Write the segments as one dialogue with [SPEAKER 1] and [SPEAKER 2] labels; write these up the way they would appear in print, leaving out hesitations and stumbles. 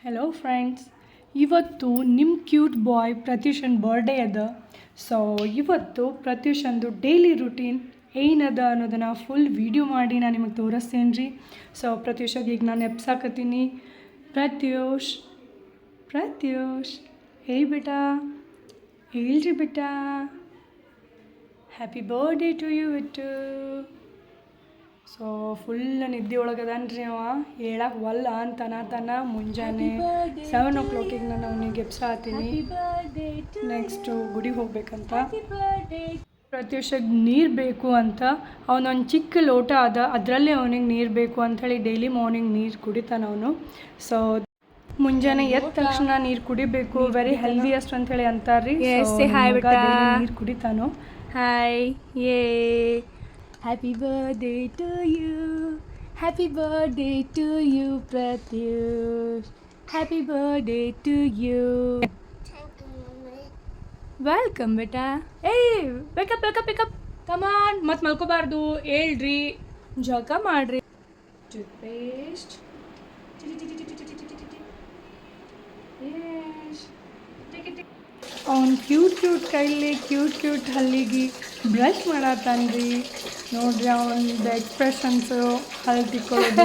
[SPEAKER 1] Hello friends, ಇವತ್ತು ನಿಮ್ಮ cute ಬಾಯ್ ಪ್ರತ್ಯೂಷನ್ birthday ಅದ. ಸೊ ಇವತ್ತು ಪ್ರತ್ಯೂಷಂದು ಡೈಲಿ ರುಟೀನ್ ಏನದ ಅನ್ನೋದನ್ನು ಫುಲ್ ವೀಡಿಯೋ ಮಾಡಿ ನಾನು ನಿಮಗೆ ತೋರಿಸ್ತೇನೆ ರೀ. ಸೊ ಪ್ರತ್ಯೂಷಗೆ ಈಗ ನಾನು ಎಪ್ಸಾಕತ್ತೀನಿ. ಪ್ರತ್ಯೂಷ್ ಪ್ರತ್ಯೂಷ್ ಹೇ ಬೇಟಾ, ಹೇಳ್ರಿ ಬೇಟಾ, ಹ್ಯಾಪಿ ಬರ್ಡೇ ಟು ಯು ಇಟ್ಟು. ಸೊ ಫುಲ್ ನಿದ್ದೆ ಒಳಗದನ್ರಿ ಅವ, ಹೇಳಕ್ಕೆ ಒಲ್ಲ ಅಂತನ ಮುಂಜಾನೆ 7 o'clock ನಾನು ಅವನಿಗೆ ಎಬ್ಸಾತೀನಿ. ನೆಕ್ಸ್ಟು ಗುಡಿಗೆ ಹೋಗ್ಬೇಕಂತ. ಪ್ರತ್ಯೂಷಗೆ ನೀರು ಬೇಕು ಅಂತ ಅವನೊಂದು ಚಿಕ್ಕ ಲೋಟ ಅದ, ಅದರಲ್ಲಿ ಅವನಿಗೆ ನೀರು ಬೇಕು ಅಂಥೇಳಿ ಡೈಲಿ ಮಾರ್ನಿಂಗ್ ನೀರು ಕುಡಿತಾನೆ ಅವನು. ಸೊ ಮುಂಜಾನೆ ಎದ್ದ ತಕ್ಷಣ ನೀರು ಕುಡಿಬೇಕು, ವೆರಿ ಹೆಲ್ದಿಯಸ್ಟ್ ಅಂಥೇಳಿ ಅಂತಾರೆ ರೀ. ನೀರು ಕುಡಿತಾನು. ಹಾಯ್, ಯೇ Happy birthday to you, happy birthday to you, Pratyush, happy birthday to you. Welcome beta. Hey, wake up, come on, mat malkobardu, ಹೇಳ್ರಿ, ಜಳಕ ಮಾಡ್ರಿ. Toothpaste, yes, take it. ಅವ್ನು ಕ್ಯೂಟ್ ಕೈಲಿ ಕ್ಯೂಟ್ ಹಲ್ಲಿಗೆ ಬ್ರಷ್ ಮಾಡತ್ತಾನ್ರಿ. ನೋಡ್ರಿ ಅವನದು ಎಕ್ಸ್ಪ್ರೆಷನ್ಸು, ಹಲ್ಲು ತಿಕ್ಕೊಳ್ಳೋದು.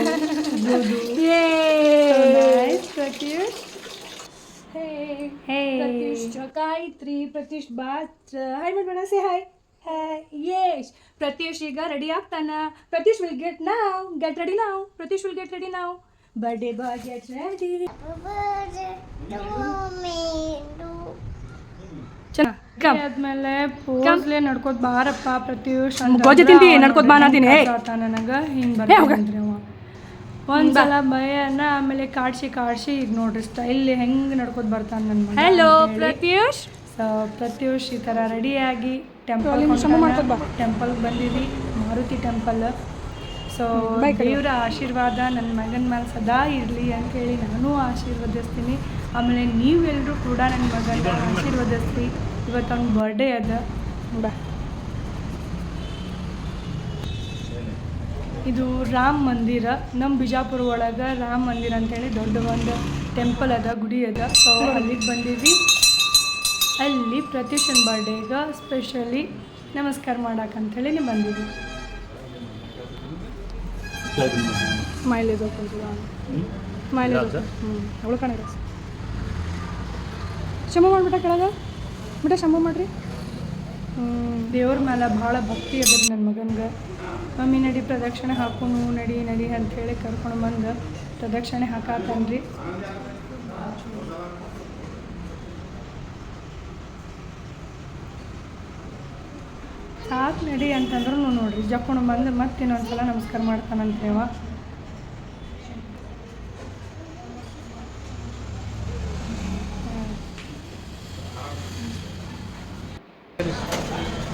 [SPEAKER 1] ಪ್ರತ್ಯೂಷ್ ಪ್ರತ್ಯೂಷ್ ಜೊಕಾಯ್ತ್ರಿ. ಪ್ರತ್ಯೂಷ್ Baat hi ಮಾಡ್ಬೇಡ, say hi Yesh. ಪ್ರತ್ಯೂಷ್ ಈಗ ರೆಡಿ ಆಗ್ತಾನ. ಪ್ರತ್ಯೂಷ್ ವಿಲ್ ಗೆಟ್ ರೆಡಿ ನಾವು. ಪ್ರತ್ಯೂಷ್ ವಿಲ್ ಗೆಟ್ ರೆಡಿ ನಾವು. Birthday boy get ready. ಆದ್ಮೇಲೆ ಪೋಸ್ಲೆ ನಡ್ಕೋತ ಬಾರಪ್ಪ ಪ್ರತ್ಯೂಷ್ ನಡ್ಕೋತ ಬಾ ನನಗೆ ಹಿಂಗೆ ಬರ್ತಾನ್ರಿ ಅವ. ಒಂದ್ಸಲ ಭಯನ, ಆಮೇಲೆ ಕಾಡ್ಸಿ ಈಗ ನೋಡ್ರಿ ಸ್ಟೈಲ್ ಹೆಂಗೆ ನಡ್ಕೋತ ಬರ್ತಾನೆ ನನ್ನ ಮಗ. ಹಲೋ ಪ್ರತ್ಯೂಷ್. ಸೊ ಪ್ರತ್ಯೂಷ್ ಈ ಥರ ರೆಡಿಯಾಗಿ ಟೆಂಪಲ್ಗೆ ಬಂದಿದ್ವಿ, ಮಾರುತಿ ಟೆಂಪಲ್. ಸೊ ದೇವರ ಆಶೀರ್ವಾದ ನನ್ನ ಮಗನ ಮೇಲೆ ಸದಾ ಇರಲಿ ಅಂಥೇಳಿ ನಾನು ಆಶೀರ್ವದಿಸ್ತೀನಿ. ಆಮೇಲೆ ನೀವೆಲ್ಲರೂ ಕೂಡ ನನ್ನ ಮಗನ ಆಶೀರ್ವದಿಸ್ರಿ. ಇವತ್ತು ಅವ್ನ ಬರ್ಡೇ ಅದ. ಬಾ, ಇದು ರಾಮ ಮಂದಿರ, ನಮ್ಮ ಬಿಜಾಪುರ ಒಳಗೆ ರಾಮ ಮಂದಿರ ಅಂಥೇಳಿ ದೊಡ್ಡ ಒಂದು ಟೆಂಪಲ್ ಅದ, ಗುಡಿ ಅದ. ಸೊ ಅಲ್ಲಿಗೆ ಬಂದಿದ್ವಿ. ಅಲ್ಲಿ ಪ್ರತ್ಯೂಷನ್ ಬರ್ಡೇಗೆ ಸ್ಪೆಷಲಿ ನಮಸ್ಕಾರ ಮಾಡಕ್ಕಂಥೇಳಿ ಬಂದಿದ್ವಿ. ಸ್ಮೈಲ್ ಅವಳು ಕಣ ಶಂಭು ಮಾಡಿಬಿಟ್ಟ ಕೆಳಗೆ ಬಿಟ್ಟ, ಶಂಭು ಮಾಡಿರಿ. ದೇವ್ರ ಮೇಲೆ ಭಾಳ ಭಕ್ತಿ ಅದ ನನ್ನ ಮಗನ್ಗೆ. ಮಮ್ಮಿ ನಡಿ ಪ್ರದಕ್ಷಿಣೆ ಹಾಕೋನು, ನಡಿ ಅಂಥೇಳಿ ಕರ್ಕೊಂಡು ಬಂದು ಪ್ರದಕ್ಷಿಣೆ ಹಾಕಾತನ್ರಿ. ಸಾಕು ನಡಿ ಅಂತಂದ್ರೂ ನೋಡ್ರಿ ಜಕ್ಕೊಂಡು ಬಂದು ಮತ್ತೆ ಇನ್ನೊಂದ್ಸಲ ನಮಸ್ಕಾರ ಮಾಡ್ತಾನಂತ್ರಿ ಅವ.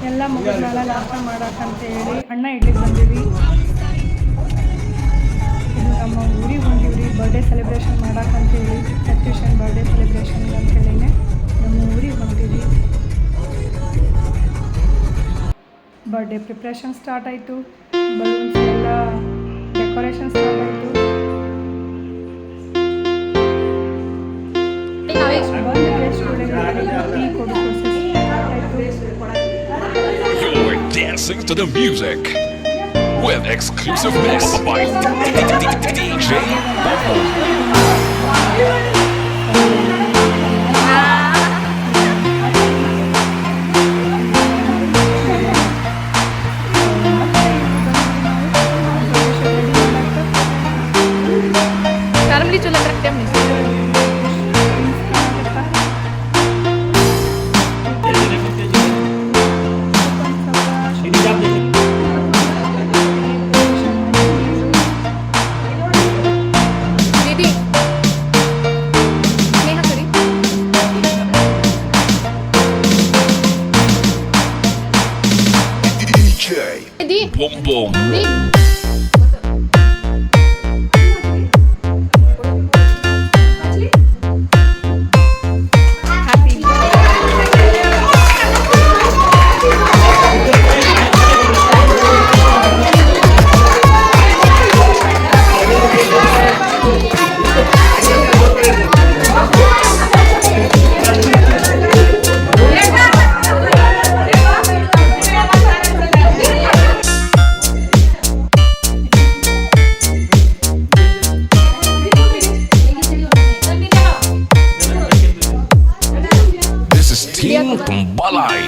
[SPEAKER 1] ಎಲ್ಲ ಮುಗಿದ ಮೇಲೆ ನಾಷ್ಟ ಮಾಡಕ್ಕಂತೇಳಿ ಅಣ್ಣ ಇಡ್ಲಿಕ್ಕೆ ಬಂದೀವಿ. ಇದು ನಮ್ಮ ಊರಿಗೆ ಹೊಂದೀವ್ರಿ ಬರ್ಡೇ ಸೆಲೆಬ್ರೇಷನ್ ಮಾಡಕ್ಕಂತೇಳಿ. ಪ್ರತ್ಯೂಷನ್ ಬರ್ಡೇ ಸೆಲೆಬ್ರೇಷನ್ ಅಂತೇಳಿನೇ ನಮ್ಮ ಊರಿಗೆ ಹೊಂದೀವಿ. ಬರ್ಡೇ ಪ್ರಿಪ್ರೇಷನ್ ಸ್ಟಾರ್ಟ್ ಆಯಿತು, ಬಲೂನ್ಸ್ ಎಲ್ಲ ಡೆಕೋರೇಷನ್ ಸ್ಟಾರ್ಟ್ ಆಯಿತು. ಬಂದು ಗೆಸ್ಟ್ ಟೀ ಕೊಡೋ ಪ್ರೊಸೆಸ್ ಸ್ಟಾರ್ಟ್ ಆಯಿತು.
[SPEAKER 2] You're dancing to the music with exclusive mix by DJ Bubble. Balay.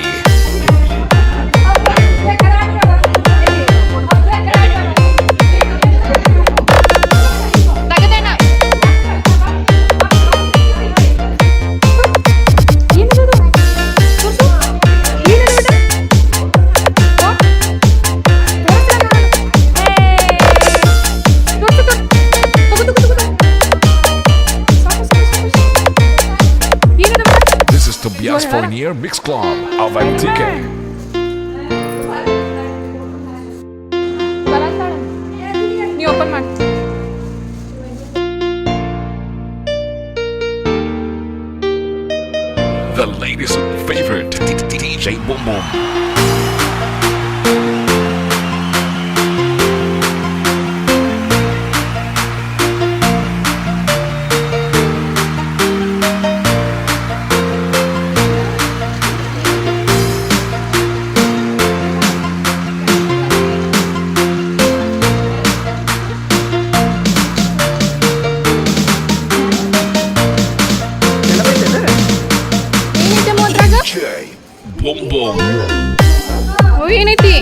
[SPEAKER 2] This is Tobias Fournier Mix Club of Antique.
[SPEAKER 3] ನೀ open ಮಾಡಿ
[SPEAKER 2] The ladies' favorite DJ Boom Boom.
[SPEAKER 3] ಏನೈತೆ ಮೋದ್ರಾಗ
[SPEAKER 2] DJ Boom Boom.
[SPEAKER 3] ಏನೈತಿ